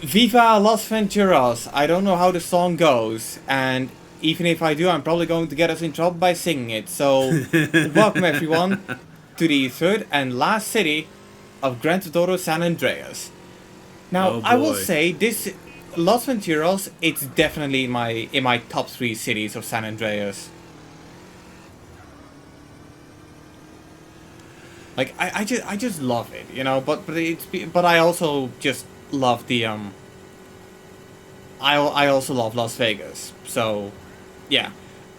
Viva Los Venturas! I don't know how the song goes, and even if I do, I'm probably going to get us in trouble by singing it. So, welcome everyone to the third and last city of Grand Theft Auto San Andreas. Now, Oh I will boy. say this Los Venturas, it's definitely in my top 3 cities of San Andreas. Like I just love it, you know. But I also just love the. I also love Las Vegas. So, yeah.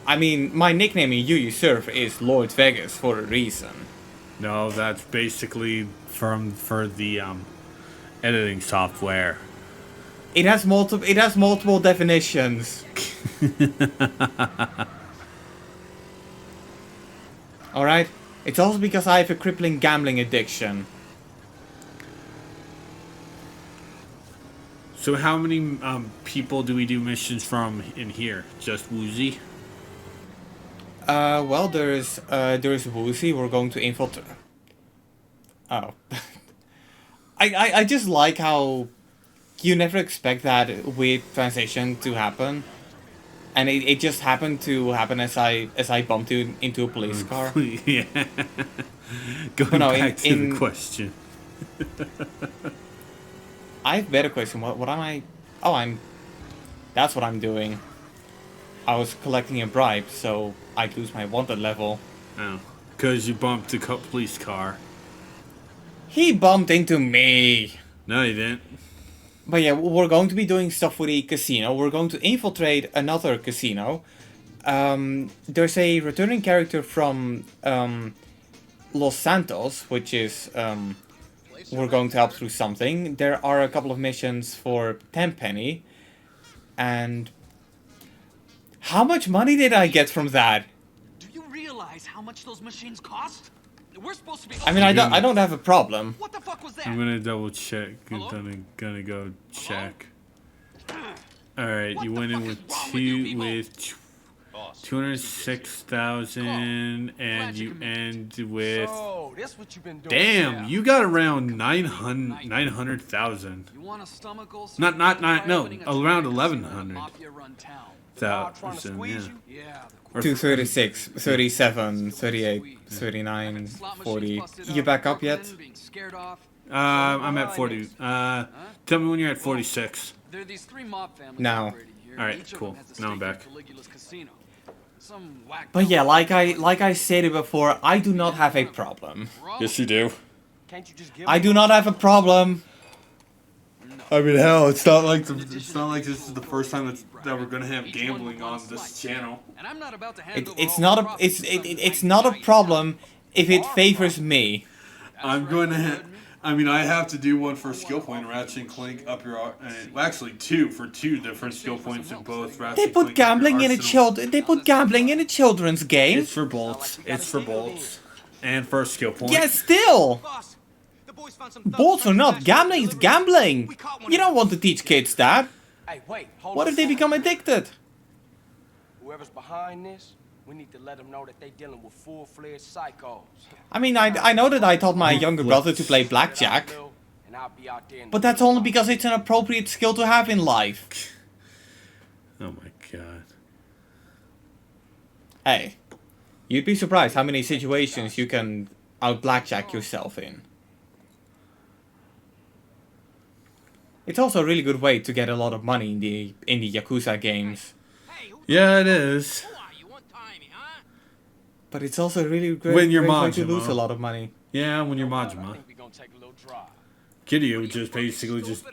I mean, my nickname in Yuyu Surf is Lord Vegas for a reason. No, that's basically for the editing software. It has multiple definitions. All right. It's also because I have a crippling gambling addiction. So how many people do we do missions from in here? Just Woozy? Well, there's Woozy. We're going to infiltrate. Oh, I just like how you never expect that weird transition to happen, and it just happened to happen as I bumped into a police car. Yeah. But Going no, back to the in question. I have a better question. What am I? Oh, that's what I'm doing. I was collecting a bribe, so I'd lose my wanted level. Oh. Because you bumped a police car. He bumped into me. No, you didn't. But yeah, we're going to be doing stuff with the casino. We're going to infiltrate another casino. There's a returning character from Los Santos, which is we're going to help through something. There are a couple of missions for Tenpenny, and how much money did I get from that? Do you realize how much those machines cost? We're supposed to be. I mean, I don't have a problem. What the fuck was that? I'm gonna double check. Hello? Gonna go check. What Alright, you the went in fuck with is wrong with you people? 206,000 and you end with So, that's what you've been doing. damn, you got around 900,000. You want a stomach ulcer? Not no, Opening a around casino in a 1100. mafia-run town. Trying to Thousand, squeeze yeah. you? Yeah, Or 236, 37, 38, 39, 40. You back up yet? Being scared off. I'm at 40. Tell me when you're at 46. There are these three mob families Now. operating here. Alright, Each of cool. them has a Now I'm stake in back. Caligula's casino. Some whack But yeah, devil- like I stated before, I do not have a problem. Yes, you do. Can't you just give I me do not have a problem. I mean, hell, it's not like this is the first time that we're gonna have gambling on this channel. And I'm not about to hand It, over it's all not the a profits it's to it, some it's not a giant problem if it favors me. I'm going to. I mean, I have to do one for skill point, Ratchet and Clank up your. Well, actually, two for two different skill points in both Ratchet They and put Clank up your gambling in a arsenal. They put gambling in a children's game. It's for bolts. It's for bolts. And for a skill point. Yeah, still. Boss, the boys found some Bolts or not, gambling is gambling. You don't want to teach kids that. Hey, wait, hold What on. if they become addicted? Whoever's behind this, we need to let them know that they dealing with full-fledged psychos. I mean, I know that I taught my younger brother to play blackjack, And I'll be out there in but the that's only because it's an appropriate skill to have in life. Oh my god. Hey, you'd be surprised how many situations you can out blackjack yourself in. It's also a really good way to get a lot of money in the Yakuza games. Yeah, it is. But it's also a really When you're great way to Majima. lose a lot of money. Yeah, when you're I Majima. think we're gonna take a little drive. Kiryu just basically just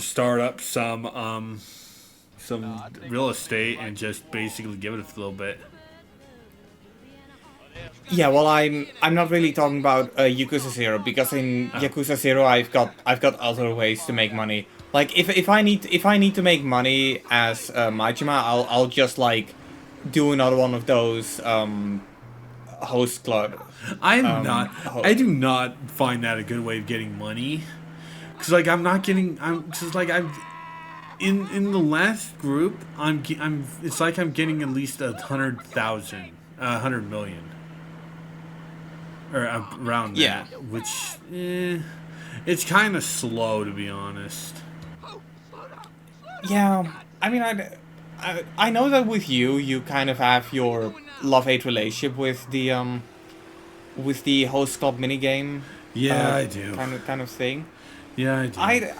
start up some real estate and just basically give it a little bit. Yeah, well, I'm not really talking about Yakuza 0 because in Yakuza 0 I've got other ways to make money. Like if I need to make money as Majima, I'll just like do another one of those host club. I do not find that a good way of getting money. Cause like I'm just like I'm in the last group it's like I'm getting at least 100,000, 100 million. Or around Yeah. that, which It's kind of slow, to be honest. Yeah, I mean, I know that with you kind of have your love-hate relationship with the host club minigame. Yeah, I do. Kind of thing. Yeah, I do.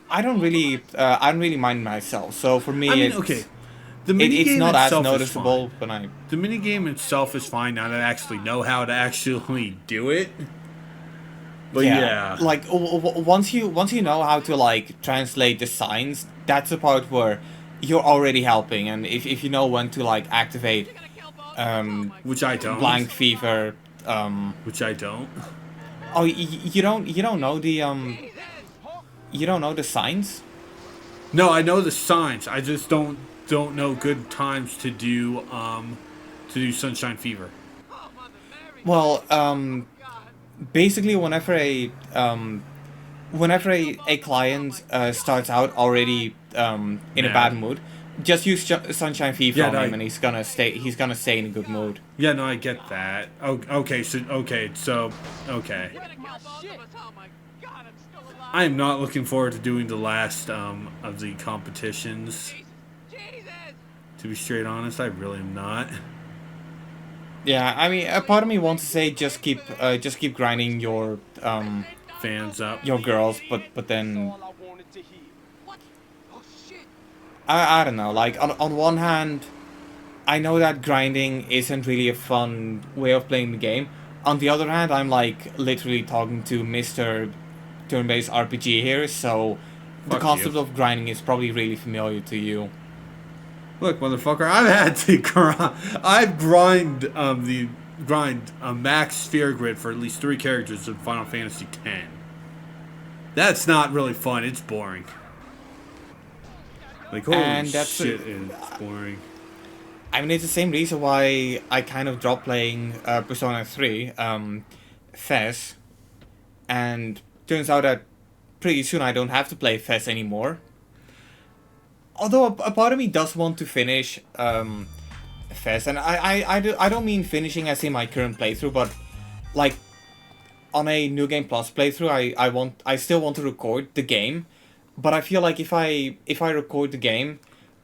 I don't really mind myself. So for me, I mean, it's okay. The it's minigame not as itself is noticeable fine. when I. The minigame itself is fine now that I actually know how to actually do it. But yeah. Like once you know how to like translate the signs, that's the part where you're already helping, and if you know when to like activate Which I don't. blank fever, Which I don't. oh, you don't know the you don't know the signs. No, I know the signs. I just don't know good times to do Sunshine Fever. Well, basically whenever a client starts out already in a bad mood, just use Sunshine Fever on him, and he's gonna stay in a good mood. Yeah, no, I get that. Oh, okay, so okay. I am not looking forward to doing the last of the competitions. To be straight honest, I really am not. Yeah, I mean, a part of me wants to say just keep grinding your fans up, your girls, but then I don't know. Like on one hand, I know that grinding isn't really a fun way of playing the game. On the other hand, I'm like literally talking to Mr. Turn-based RPG here, so the concept of grinding is probably really familiar to you. Look, motherfucker, I've had to grind. I've grind a max sphere grid for at least 3 characters in Final Fantasy X. That's not really fun. It's boring. Like, holy shit, it's boring. I mean, it's the same reason why I kind of dropped playing Persona 3, Fez, and turns out that pretty soon I don't have to play Fez anymore. Although a part of me does want to finish Fez, and I don't mean finishing as in my current playthrough, but like on a New Game Plus playthrough, I still want to record the game, but I feel like if I record the game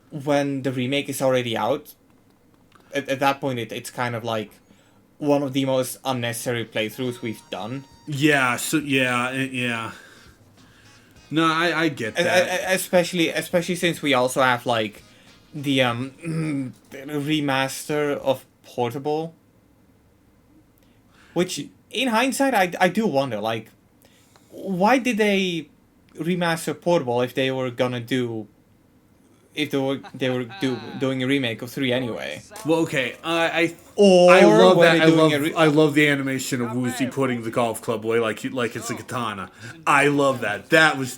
when the remake is already out, at that point it's kind of like one of the most unnecessary playthroughs we've done. Yeah. So yeah. No, I get that. Especially since we also have like the remaster of Portable, which in hindsight I do wonder, like, why did they remaster Portable if they were doing a remake of 3 anyway? Well, okay, I love that. I love the animation of Woozy putting the golf club away like it's a katana. I love that. That is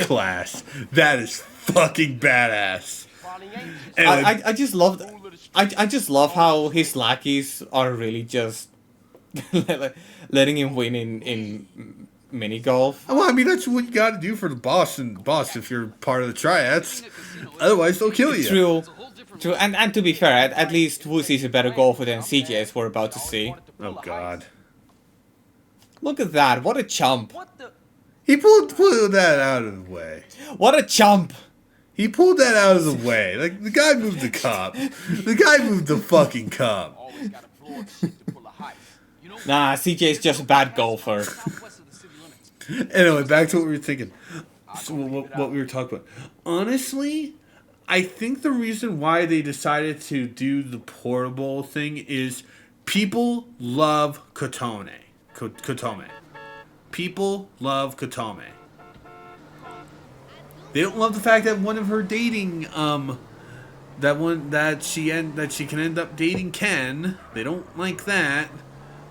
class. That is fucking badass. Anyway, I just love how his lackeys are really just letting him win in mini golf. Well, I mean, that's what you got to do for the boss if you're part of the triads. Otherwise, they'll kill you. True. And to be fair, at least Woozy's a better golfer than CJ, as we're about to see. Oh God! Look at that! What a chump! He pulled that out of the way. What a chump! He pulled that out of the way. Like, the guy moved the cup. The guy moved the fucking cup. Nah, CJ's just a bad golfer. Anyway, back to what we were thinking. So what we were talking about. Honestly, I think the reason why they decided to do the Portable thing is people love Kotome. People love Kotome. They don't love the fact that one of her dating that she can end up dating Ken. They don't like that,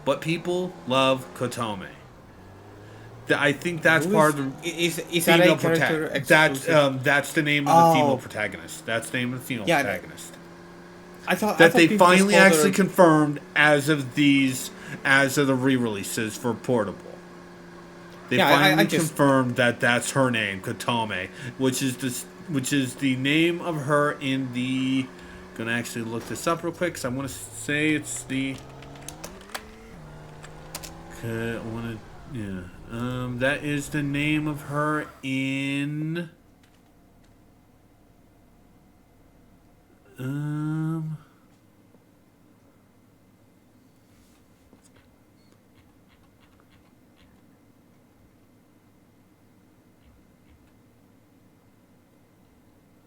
but people love Kotome. I think that's part of the is that a character exclusive? That's the name of the female protagonist. That's the name of the female protagonist. I thought they finally actually confirmed as of the re-releases for Portable. They finally confirmed that that's her name, Kotome, which is the name of her in the. Gonna actually look this up real quick because I want to say it's the. That is the name of her in.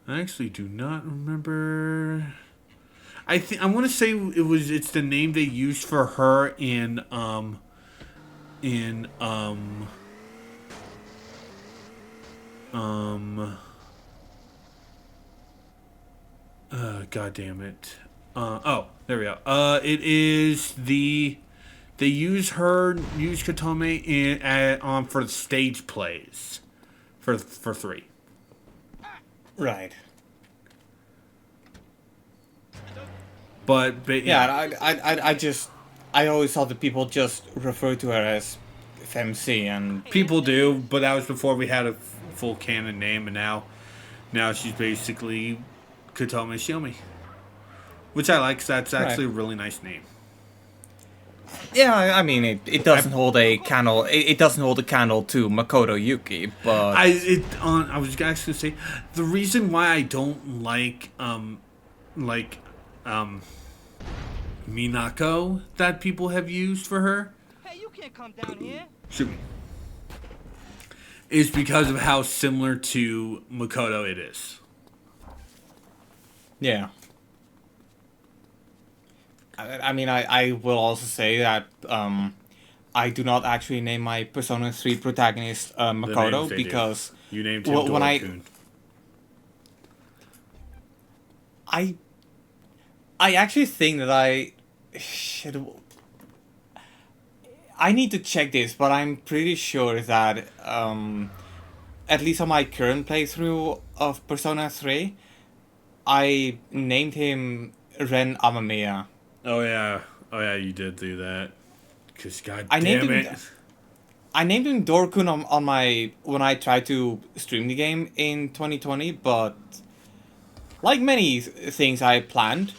I actually do not remember. I want to say it's the name they used for her in God damn it. There we go. It is they use Katome for the stage plays for 3. Right. But Yeah, I always thought that people just refer to her as FMC, and people do, but that was before we had a full canon name, and now she's basically Katome Shiomi, which I like. 'Cause that's actually a really nice name. yeah, I mean it doesn't hold a candle. It doesn't hold a candle to Makoto Yuki, but I was actually gonna say the reason why I don't like Minako that people have used for her. Hey, you can't come down here. Shoot me. Is because of how similar to Makoto it is. yeah. I mean, I will also say that I do not actually name my Persona 3 protagonist The names Makoto they do. because You named him when Dora-kun. I actually think that I should. I need to check this, but I'm pretty sure that at least on my current playthrough of Persona 3, I named him Ren Amamiya. Oh yeah, you did do that. Cause god I named damn him- it. I named him Dorkun on my when I tried to stream the game in 2020, but like many things I planned,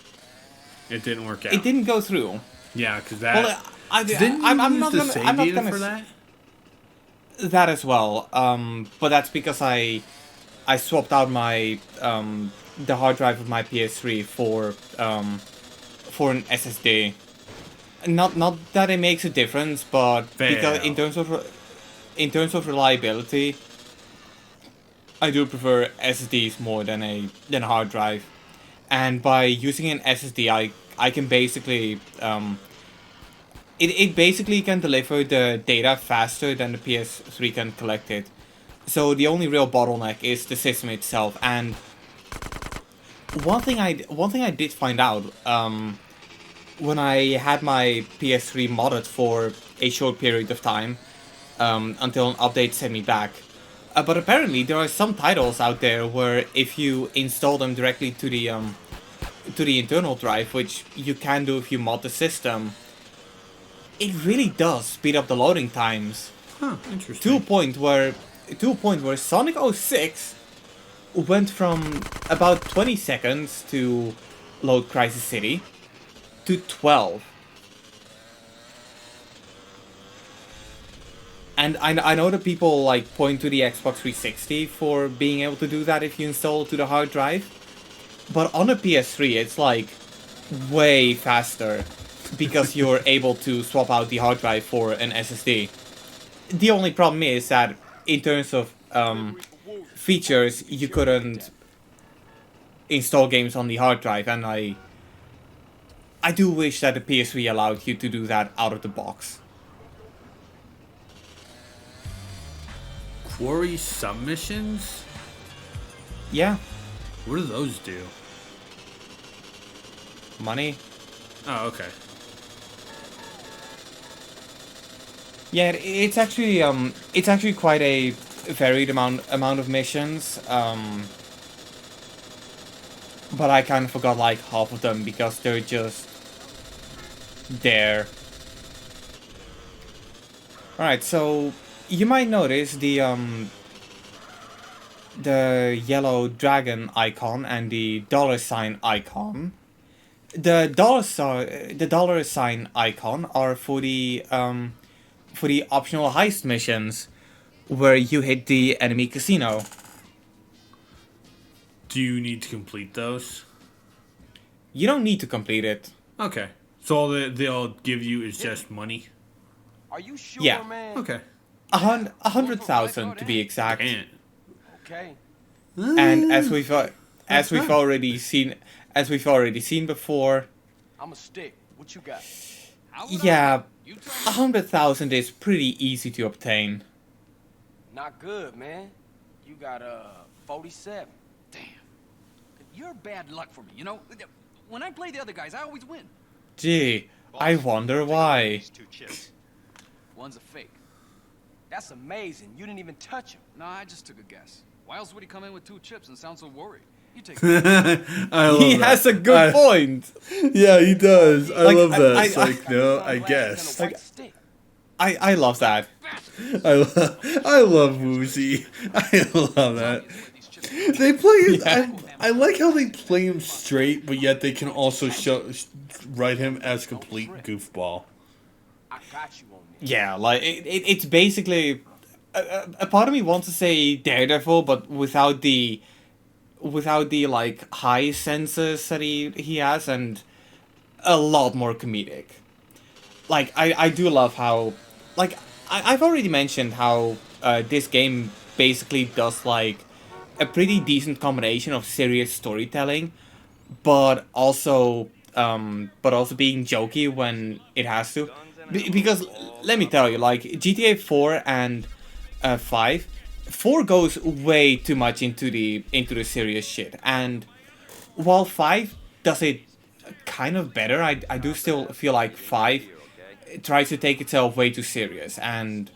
It didn't work out. it didn't go through. Yeah, cause that. Well, Didn't you I'm use not the gonna. save I'm not data gonna for that? that as well. But that's because I swapped out my the hard drive of my PS3 for an SSD. Not that it makes a difference, but because Fair. in terms of reliability, I do prefer SSDs more than a hard drive. And by using an SSD, I can basically it basically can deliver the data faster than the PS3 can collect it. So the only real bottleneck is the system itself. And one thing I did find out when I had my PS3 modded for a short period of time until an update sent me back. But apparently there are some titles out there where if you install them directly to the internal drive, which you can do if you mod the system, it really does speed up the loading times. Huh, To a interesting. point where Sonic 06 went from about 20 seconds to load Crisis City to 12. And I know that people like point to the Xbox 360 for being able to do that if you install it to the hard drive. But on a PS3 it's like way faster because you're able to swap out the hard drive for an SSD. The only problem is that in terms of features, you couldn't install games on the hard drive, and I do wish that the PS3 allowed you to do that out of the box. Quarry submissions? Yeah, What do those do? money. Oh, okay. Yeah, it's actually quite a varied amount of missions. But I kind of forgot like half of them because they're just there. Alright, so you might notice the yellow dragon icon and the $sign icon. The dollar sign icon are for the for the optional heist missions, where you hit the enemy casino. Do you need to complete those? You don't need to complete it. Okay. So all they'll give you is just money? Are you sure, Yeah. man? Okay. 100,000 to be exact. And Okay. And as we've not- already seen before, I'm a stick. What you got? How would I yeah, know? You tell me. 100,000 is pretty easy to obtain. Not good, man. You got 47. Damn. You're bad luck for me, you know? When I play the other guys, I always win. Gee, I wonder why. One's a fake. That's amazing. You didn't even touch him. No, I just took a guess. Why else would he come in with 2 chips and sound so worried? You take I love He that. has a good point. Yeah, he does. I Like, love that. I- It's I- like, no, I Sunglasses guess. and a white stick. I love that. I love Woozy. I love that. these chips. They play. Yeah. I like how they play him straight, but yet they can also write him as complete goofball. I got you on this. Yeah, like it's basically a part of me wants to say Daredevil, but without the like high senses that he has, and a lot more comedic. Like I do love how, like I've already mentioned how this game basically does like a pretty decent combination of serious storytelling, but also being jokey when it has to. Because let me tell you, like GTA 4 and 5, 4 goes way too much into the serious shit, and while 5 does it kind of better, I do still feel like 5 tries to take itself way too serious, and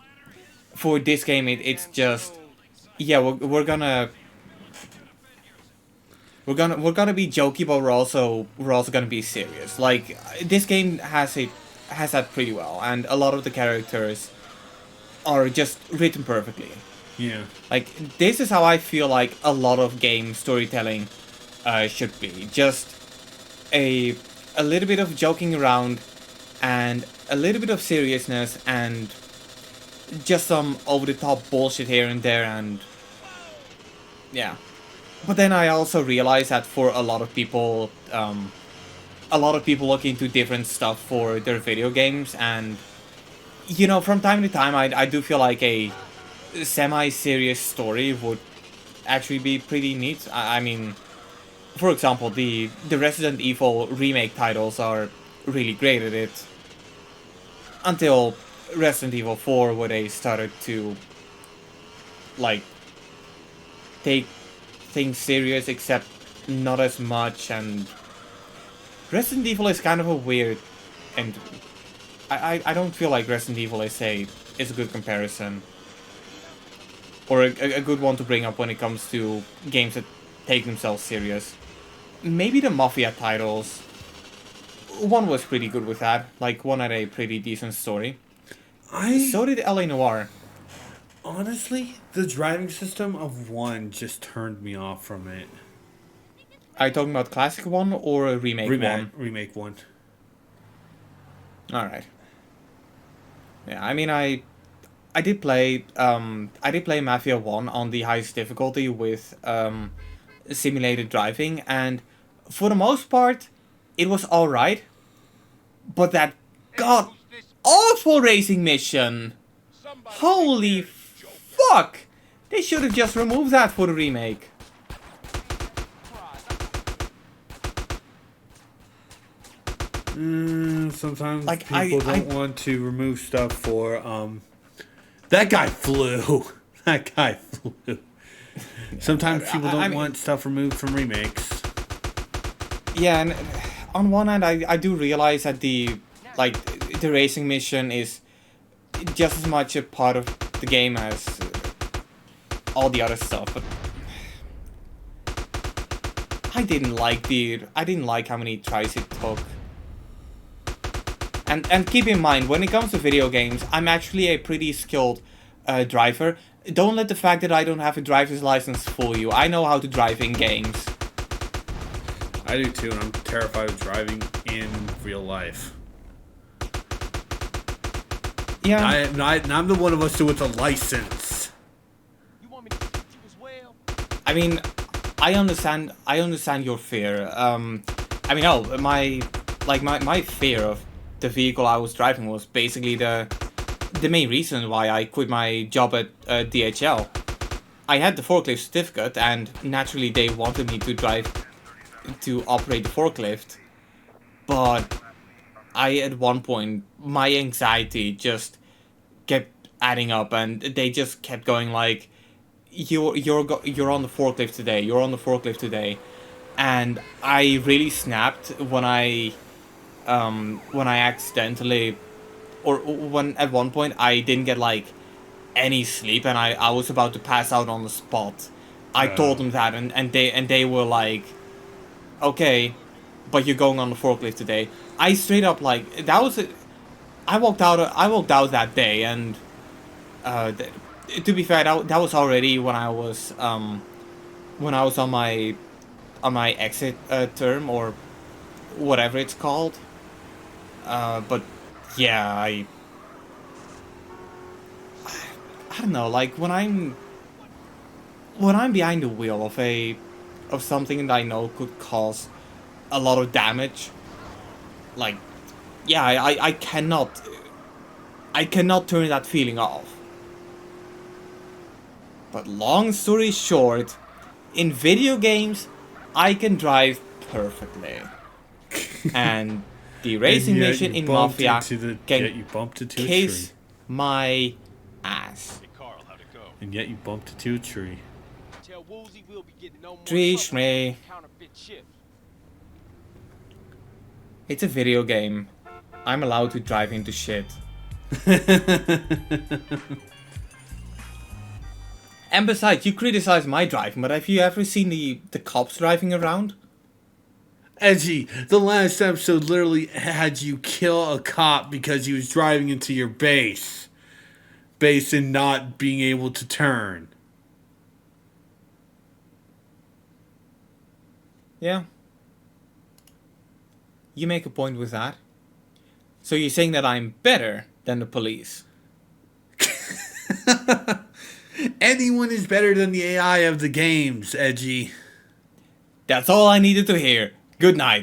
for this game it's just, yeah, we're gonna be jokey, but we're also gonna be serious. Like this game has that pretty well, and a lot of the characters are just written perfectly. Yeah. Like this is how I feel like a lot of game storytelling should be. Just a little bit of joking around, and a little bit of seriousness, and just some over the top bullshit here and there, and yeah. But then I also realize that for a lot of people look into different stuff for their video games, and you know, from time to time I do feel like a semi-serious story would actually be pretty neat. I mean, for example, the Resident Evil remake titles are really great at it, until Resident Evil 4, where they started to like take things serious, except not as much. And Resident Evil is kind of a weird, and I don't feel like Resident Evil is a good comparison, or a good one to bring up when it comes to games that take themselves serious. Maybe the Mafia titles. One was pretty good with that. Like, one had a pretty decent story. So did LA Noire. Honestly, the driving system of 1 just turned me off from it. Are you talking about classic 1 or a remake 1? Remake 1. Alright. Yeah, I mean, I did play Mafia 1 on the highest difficulty with simulated driving, and for the most part it was alright, but that god awful racing mission, holy fuck, they should have just removed that for the remake. Sometimes Like, people don't want to remove stuff for that guy flew. That guy flew. Sometimes people don't want stuff removed from remakes. Yeah, and on one hand, I do realize that the racing mission is just as much a part of the game as all the other stuff, but I didn't like how many tries it took. And keep in mind, when it comes to video games, I'm actually a pretty skilled driver. Don't let the fact that I don't have a driver's license fool you. I know how to drive in games. I do too, and I'm terrified of driving in real life. Yeah. I'm the one of us with a license. You want me to get you as well? I mean, I understand your fear. I mean, my fear of the vehicle I was driving was basically the main reason why I quit my job at DHL. I had the forklift certificate, and naturally they wanted me to operate the forklift, but at one point my anxiety just kept adding up, and they just kept going like, you're on the forklift today, you're on the forklift today, and I really snapped when I accidentally, or when at one point I didn't get like any sleep, and I was about to pass out on the spot. I told them that, and they were like, okay, but you're going on the forklift today. I straight up like, that was it. I walked out that day, and to be fair, that was already when I was on my exit term, or whatever it's called. But yeah, I don't know, like when I'm behind the wheel of something that I know could cause a lot of damage, like, yeah, I cannot turn that feeling off. But long story short, in video games, I can drive perfectly. And the racing mission in Mafia can you bumped into kiss a tree. my ass. Hey, Carl, how'd it go? And yet you bumped into a tree. Tell Woozie we'll be getting no more Trish trouble me. with counterfeit chips. It's a video game. I'm allowed to drive into shit. And besides, you criticize my driving, but have you ever seen the cops driving around? Edgy, the last episode literally had you kill a cop because he was driving into your base. Based in not being able to turn. Yeah. You make a point with that. So you're saying that I'm better than the police? Anyone is better than the AI of the games, Edgy. That's all I needed to hear. Good night.